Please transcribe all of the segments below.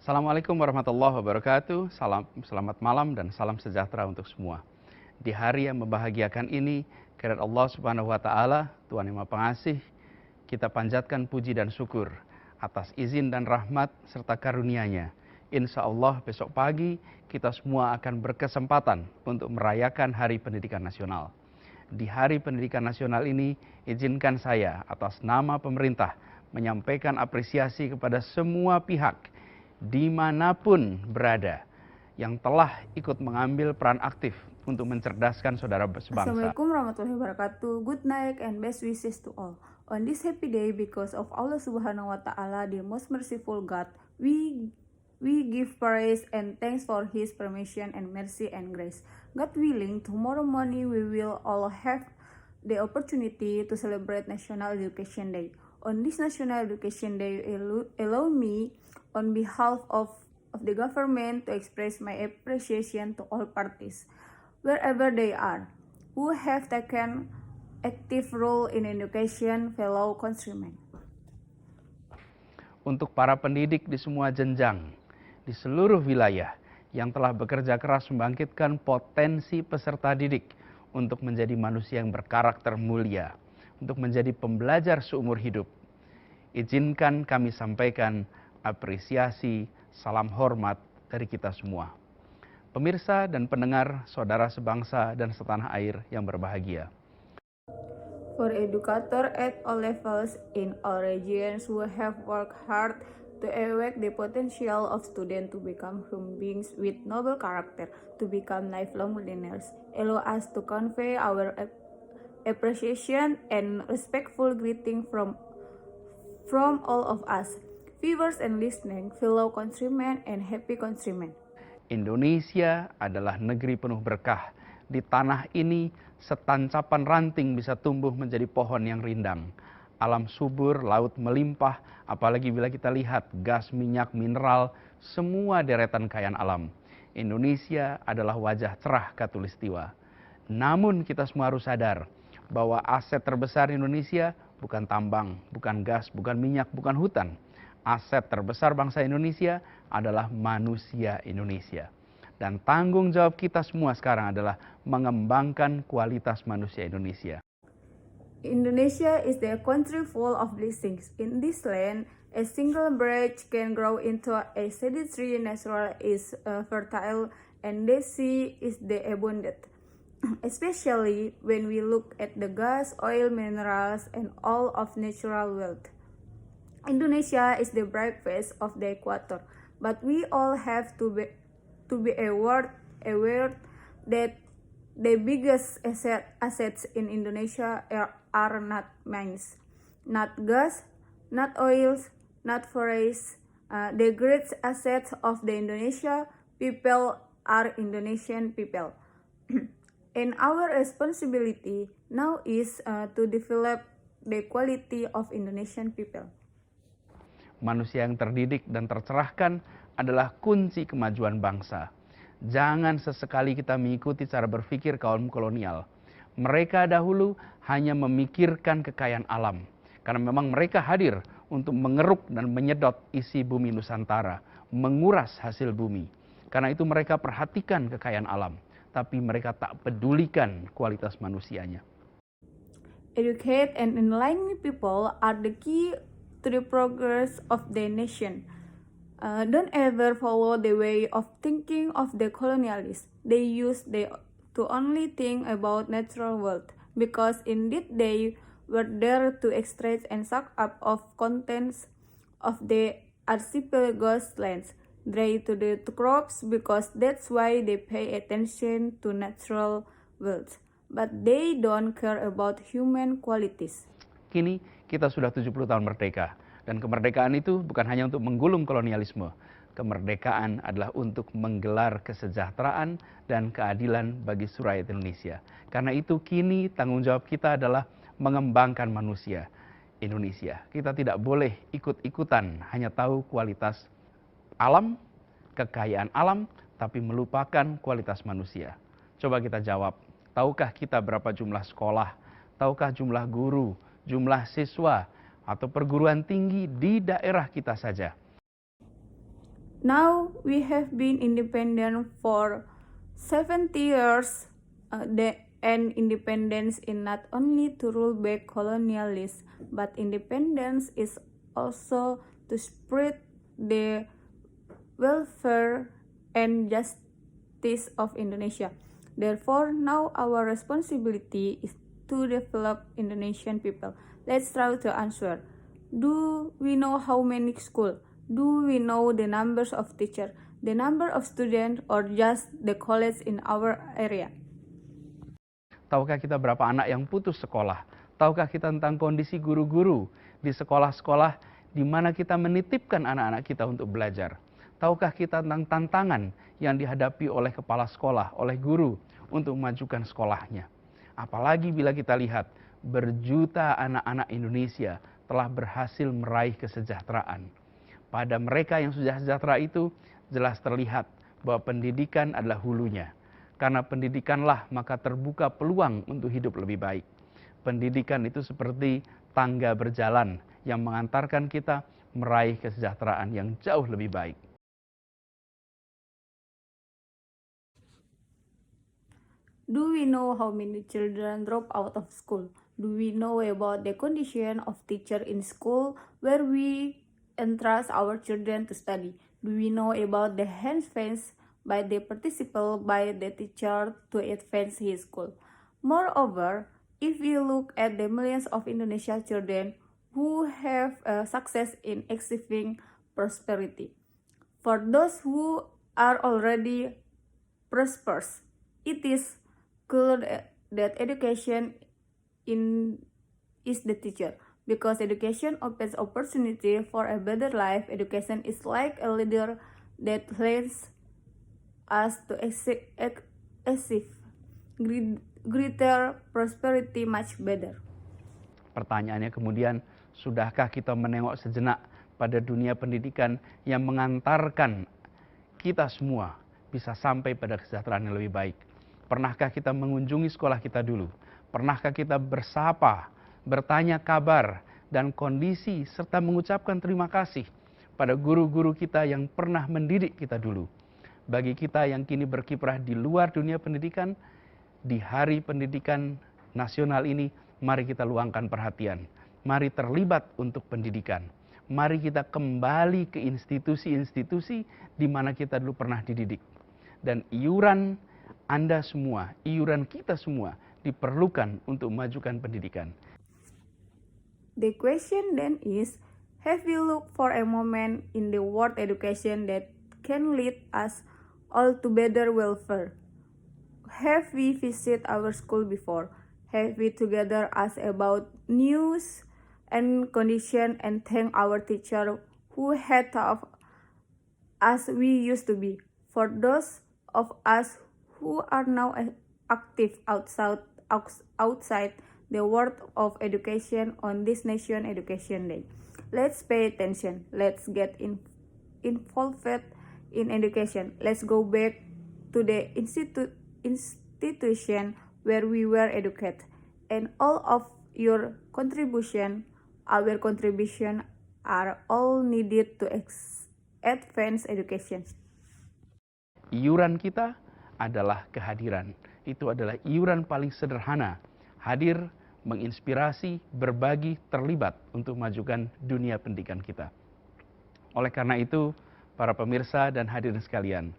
Assalamualaikum warahmatullahi wabarakatuh. Selamat malam dan salam sejahtera untuk semua. Di hari yang membahagiakan ini, kehadirat Allah Subhanahu wa taala, Tuhan Yang Maha Pengasih, kita panjatkan puji dan syukur atas izin dan rahmat serta karunia-Nya. Insya Allah besok pagi kita semua akan berkesempatan untuk merayakan Hari Pendidikan Nasional. Di Hari Pendidikan Nasional ini, izinkan saya atas nama pemerintah menyampaikan apresiasi kepada semua pihak dimanapun berada yang telah ikut mengambil peran aktif untuk mencerdaskan saudara sebangsa. Assalamualaikum warahmatullahi wabarakatuh. Good night and best wishes to all. On this happy day, because of Allah Subhanahu wa Ta'ala, the most merciful God, we give praise and thanks for His permission and mercy and grace. God willing, tomorrow morning we will all have the opportunity to celebrate National Education Day. On this National Education Day, allow me, on behalf of the government, to express my appreciation to all parties, wherever they are, who have taken active role in education fellow countrymen. Untuk para pendidik di semua jenjang, di seluruh wilayah yang telah bekerja keras membangkitkan potensi peserta didik untuk menjadi manusia yang berkarakter mulia, untuk menjadi pembelajar seumur hidup, izinkan kami sampaikan apresiasi, salam hormat dari kita semua. Pemirsa dan pendengar, saudara sebangsa dan setanah air yang berbahagia. For educators at all levels in all regions who have worked hard to awake the potential of students to become human beings with noble character, to become lifelong learners, allow us to convey our appreciation and respectful greeting from all of us, viewers and listening, fellow countrymen and happy countrymen. Indonesia adalah negeri penuh berkah. Di tanah ini setancapan ranting bisa tumbuh menjadi pohon yang rindang. Alam subur, laut melimpah, apalagi bila kita lihat gas, minyak, mineral, semua deretan kekayaan alam. Indonesia adalah wajah cerah Katulistiwa. Namun kita semua harus sadar bahwa aset terbesar Indonesia bukan tambang, bukan gas, bukan minyak, bukan hutan. Aset terbesar bangsa Indonesia adalah manusia Indonesia. Dan tanggung jawab kita semua sekarang adalah mengembangkan kualitas manusia Indonesia. Indonesia is the country full of blessings. In this land, a single branch can grow into a shady tree. Natural is fertile, and the sea is the abundant. Especially when we look at the gas, oil, minerals, and all of natural wealth. Indonesia is the bright face of the equator, but we all have to be aware that the biggest assets in Indonesia are not mines, not gas, not oils, not forests. The great assets of the Indonesia people are Indonesian people. And our responsibility now is to develop the quality of Indonesian people. Manusia yang terdidik dan tercerahkan adalah kunci kemajuan bangsa. Jangan sesekali kita mengikuti cara berpikir kaum kolonial. Mereka dahulu hanya memikirkan kekayaan alam, karena memang mereka hadir untuk mengeruk dan menyedot isi bumi Nusantara, menguras hasil bumi. Karena itu mereka perhatikan kekayaan alam, tapi mereka tak pedulikan kualitas manusianya. Educate and enlighten people are the key to the progress of the nation. Don't ever follow the way of thinking of the colonialists. They to only think about natural wealth, because indeed they were there to extract and suck up of contents of the archipelago's lands, dry to the crops, because that's why they pay attention to natural wealth. But they don't care about human qualities. Kini kita sudah 70 tahun merdeka. Dan kemerdekaan itu bukan hanya untuk menggulung kolonialisme. Kemerdekaan adalah untuk menggelar kesejahteraan dan keadilan bagi rakyat Indonesia. Karena itu kini tanggung jawab kita adalah mengembangkan manusia Indonesia. Kita tidak boleh ikut-ikutan hanya tahu kualitas alam, kekayaan alam, tapi melupakan kualitas manusia. Coba kita jawab, tahukah kita berapa jumlah sekolah? Tahukah jumlah guru, jumlah siswa, atau perguruan tinggi di daerah kita saja? Now we have been independent for 70 years, and independence is not only to rule back colonialists, but independence is also to spread the welfare and justice of Indonesia. Therefore, now our responsibility is to develop Indonesian people. Let's try to answer. Do we know how many schools? Do we know the numbers of teachers, the number of students, or just the college in our area? Tahukah kita berapa anak yang putus sekolah? Tahukah kita tentang kondisi guru-guru di sekolah-sekolah di mana kita menitipkan anak-anak kita untuk belajar? Tahukah kita tentang tantangan yang dihadapi oleh kepala sekolah, oleh guru untuk memajukan sekolahnya? Apalagi bila kita lihat berjuta anak-anak Indonesia telah berhasil meraih kesejahteraan. Pada mereka yang sudah sejahtera itu jelas terlihat bahwa pendidikan adalah hulunya. Karena pendidikanlah maka terbuka peluang untuk hidup lebih baik. Pendidikan itu seperti tangga berjalan yang mengantarkan kita meraih kesejahteraan yang jauh lebih baik. Do we know how many children drop out of school? Do we know about the condition of teacher in school where we entrust our children to study? Do we know about the handfans by the participle by the teacher to advance his school? Moreover, if we look at the millions of Indonesian children who have success in achieving prosperity, for those who are already prosperous, it is clear that education is the teacher. Because education opens opportunity for a better life, education is like a leader that leads us to achieve greater prosperity much better. Pertanyaannya kemudian, sudahkah kita menengok sejenak pada dunia pendidikan yang mengantarkan kita semua bisa sampai pada kesejahteraan yang lebih baik? Pernahkah kita mengunjungi sekolah kita dulu? Pernahkah kita bersapa, bertanya kabar dan kondisi serta mengucapkan terima kasih pada guru-guru kita yang pernah mendidik kita dulu? Bagi kita yang kini berkiprah di luar dunia pendidikan, di Hari Pendidikan Nasional ini, mari kita luangkan perhatian. Mari terlibat untuk pendidikan. Mari kita kembali ke institusi-institusi di mana kita dulu pernah dididik. Dan iuran Anda semua, iuran kita semua diperlukan untuk memajukan pendidikan. The question then is, have we looked for a moment in the world education that can lead us all to better welfare? Have we visited our school before? Have we together asked about news and condition and thank our teacher who had taught us we used to be? For those of us who are now active outside the world of education on this Nation Education Day, let's pay attention. Let's get involved in education. Let's go back to the institution where we were educated, and all of your contribution, our contribution, are all needed to advance education. Iuran kita adalah kehadiran. Itu adalah iuran paling sederhana. Hadir, menginspirasi, berbagi, terlibat untuk memajukan dunia pendidikan kita. Oleh karena itu, para pemirsa dan hadirin sekalian,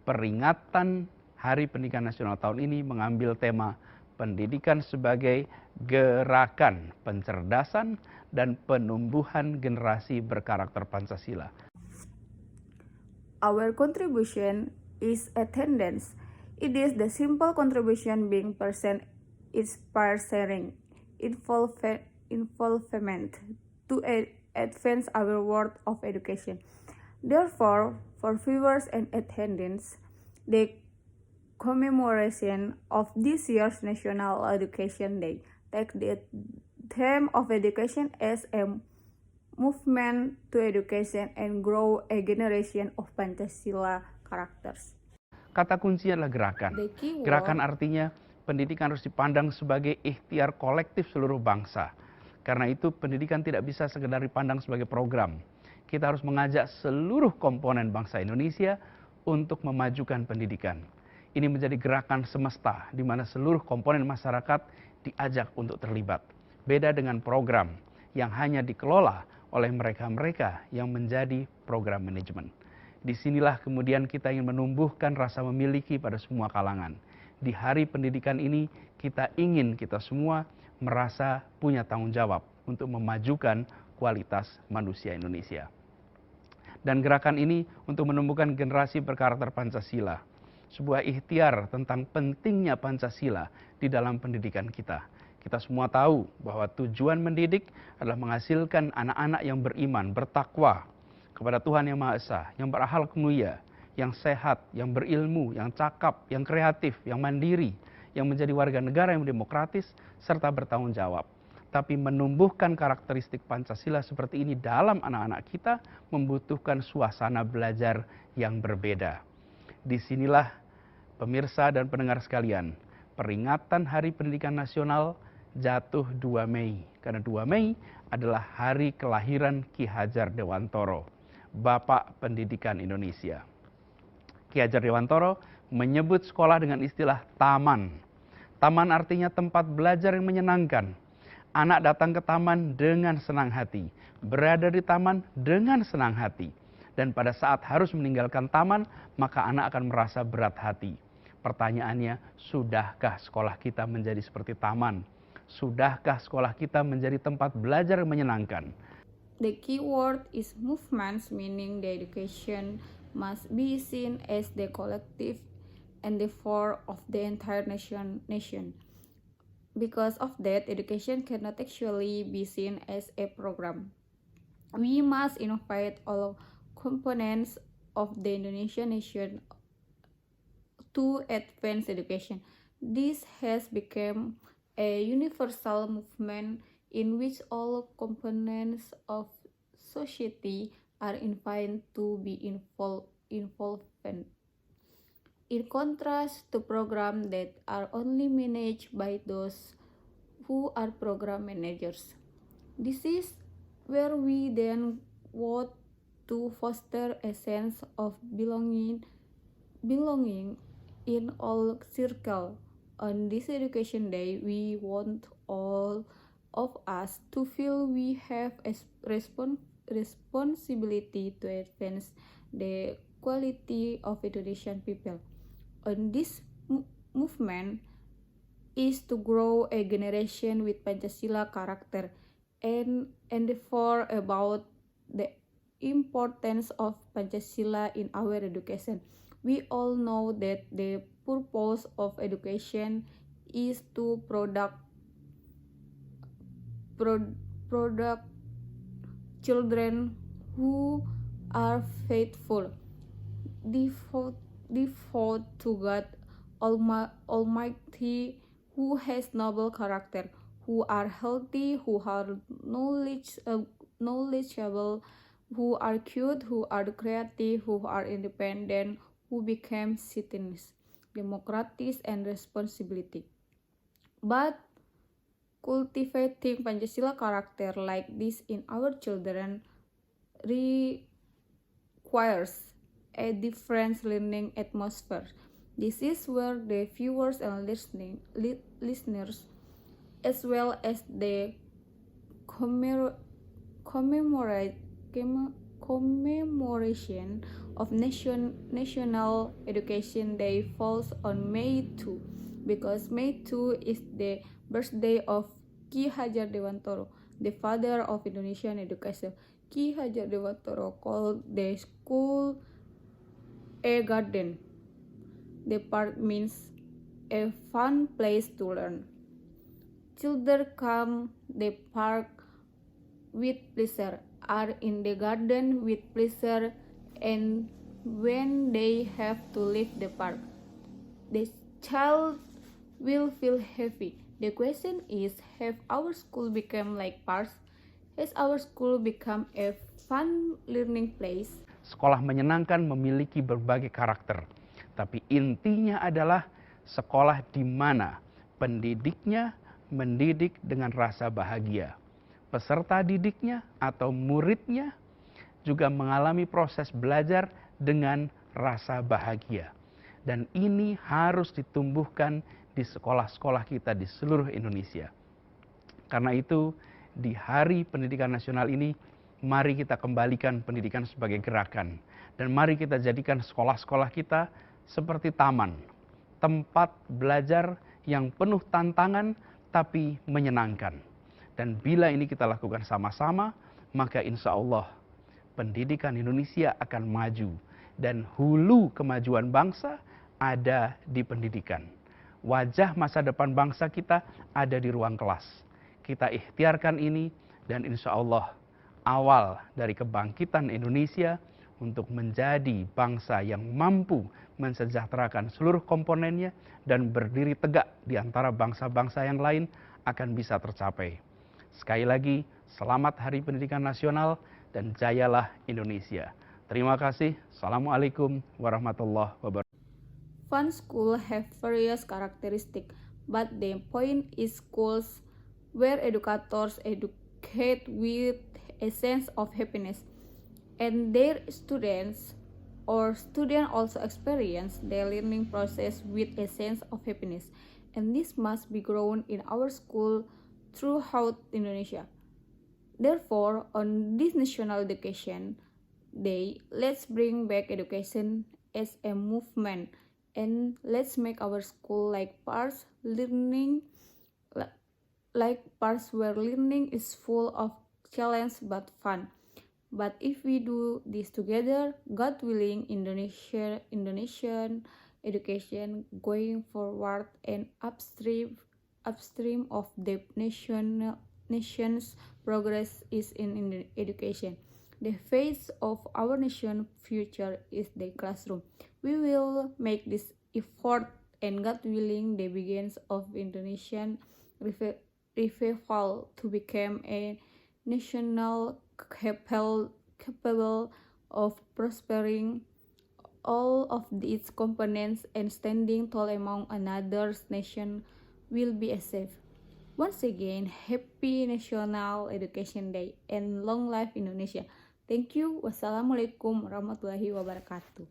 peringatan Hari Pendidikan Nasional tahun ini mengambil tema pendidikan sebagai gerakan pencerdasan dan penumbuhan generasi berkarakter Pancasila. Our contribution is attendance. It is the simple contribution being present, inspire sharing, involvement to advance our world of education. Therefore, for viewers and attendants, the commemoration of this year's National Education Day take the theme of education as a movement to education and grow a generation of Pancasila characters. Kata kuncinya adalah gerakan. Gerakan artinya pendidikan harus dipandang sebagai ikhtiar kolektif seluruh bangsa. Karena itu pendidikan tidak bisa sekedar dipandang sebagai program. kita harus mengajak seluruh komponen bangsa Indonesia untuk memajukan pendidikan. Ini menjadi gerakan semesta di mana seluruh komponen masyarakat diajak untuk terlibat. Beda dengan program yang hanya dikelola oleh mereka-mereka yang menjadi program manajemen. Disinilah kemudian kita ingin menumbuhkan rasa memiliki pada semua kalangan. Di hari pendidikan ini kita ingin kita semua merasa punya tanggung jawab untuk memajukan kualitas manusia Indonesia. Dan gerakan ini untuk menumbuhkan generasi berkarakter Pancasila. Sebuah ikhtiar tentang pentingnya Pancasila di dalam pendidikan kita. Kita semua tahu bahwa tujuan mendidik adalah menghasilkan anak-anak yang beriman, bertakwa kepada Tuhan Yang Maha Esa, yang berakhlak mulia, yang sehat, yang berilmu, yang cakap, yang kreatif, yang mandiri, yang menjadi warga negara yang demokratis, serta bertanggung jawab. Tapi menumbuhkan karakteristik Pancasila seperti ini dalam anak-anak kita membutuhkan suasana belajar yang berbeda. Disinilah pemirsa dan pendengar sekalian, peringatan Hari Pendidikan Nasional jatuh 2 Mei. Karena 2 Mei adalah hari kelahiran Ki Hajar Dewantoro, Bapak Pendidikan Indonesia. Ki Hajar Dewantoro menyebut sekolah dengan istilah taman. Taman artinya tempat belajar yang menyenangkan. Anak datang ke taman dengan senang hati, berada di taman dengan senang hati. Dan pada saat harus meninggalkan taman, maka anak akan merasa berat hati. Pertanyaannya, sudahkah sekolah kita menjadi seperti taman? Sudahkah sekolah kita menjadi tempat belajar yang menyenangkan? The key word is movements, meaning the education must be seen as the collective endeavor of the entire nation. Because of that, education cannot actually be seen as a program. We must innovate all components of the Indonesian nation to advance education. This has become a universal movement in which all components of society are invited to be involved. In contrast to programs that are only managed by those who are program managers. This is where we then want to foster a sense of belonging in all circles. On this Education Day, we want all of us to feel we have a responsibility to advance the quality of Indonesian people. On this movement is to grow a generation with Pancasila character and endeavor about the importance of Pancasila in our education. We all know that the purpose of education is to product children who are faithful, devout to God Almighty, who has noble character, who are healthy, who are knowledgeable, who are cute, who are creative, who are independent, who become citizens, democratic and responsibility. But cultivating Pancasila character like this in our children requires a different learning atmosphere. This is where the viewers and listeners, as well as the commemoration of National Education Day falls on May 2, because May 2 is the birthday of Ki Hajar Dewantoro, the father of Indonesian education. Ki Hajar Dewantoro called the school a garden. The park means a fun place to learn. Children come the park with pleasure, are in the garden with pleasure, and when they have to leave the park, the child will feel happy. The question is, have our school become like parks? Has our school become a fun learning place? Sekolah menyenangkan memiliki berbagai karakter, tapi intinya adalah sekolah di mana pendidiknya mendidik dengan rasa bahagia. Peserta didiknya atau muridnya juga mengalami proses belajar dengan rasa bahagia. Dan ini harus ditumbuhkan di sekolah-sekolah kita di seluruh Indonesia. Karena itu, di Hari Pendidikan Nasional ini, mari kita kembalikan pendidikan sebagai gerakan. Dan mari kita jadikan sekolah-sekolah kita seperti taman, tempat belajar yang penuh tantangan tapi menyenangkan. Dan bila ini kita lakukan sama-sama, maka insya Allah pendidikan Indonesia akan maju. Dan hulu kemajuan bangsa ada di pendidikan. Wajah masa depan bangsa kita ada di ruang kelas. Kita ikhtiarkan ini dan insya Allah awal dari kebangkitan Indonesia untuk menjadi bangsa yang mampu mensejahterakan seluruh komponennya dan berdiri tegak di antara bangsa-bangsa yang lain akan bisa tercapai. Sekali lagi, selamat Hari Pendidikan Nasional dan jayalah Indonesia. Terima kasih. Assalamualaikum warahmatullahi wabarakatuh. Fun schools have various characteristics, but the point is schools where educators educate with a sense of happiness, and their students also experience their learning process with a sense of happiness, and this must be grown in our school throughout Indonesia. Therefore, on this National Education Day, let's bring back education as a movement, and let's make our school like parks where learning is full of challenge but fun. But if we do this together, God willing, Indonesian education going forward and upstream of the nation's progress is in education. The face of our nation's future is the classroom. We will make this effort, and God willing, the beginnings of Indonesian revival to become a national capable of prospering all of its components and standing tall among another nation will be achieved. Once again, happy National Education Day and long life Indonesia. Thank you. Wassalamualaikum warahmatullahi wabarakatuh.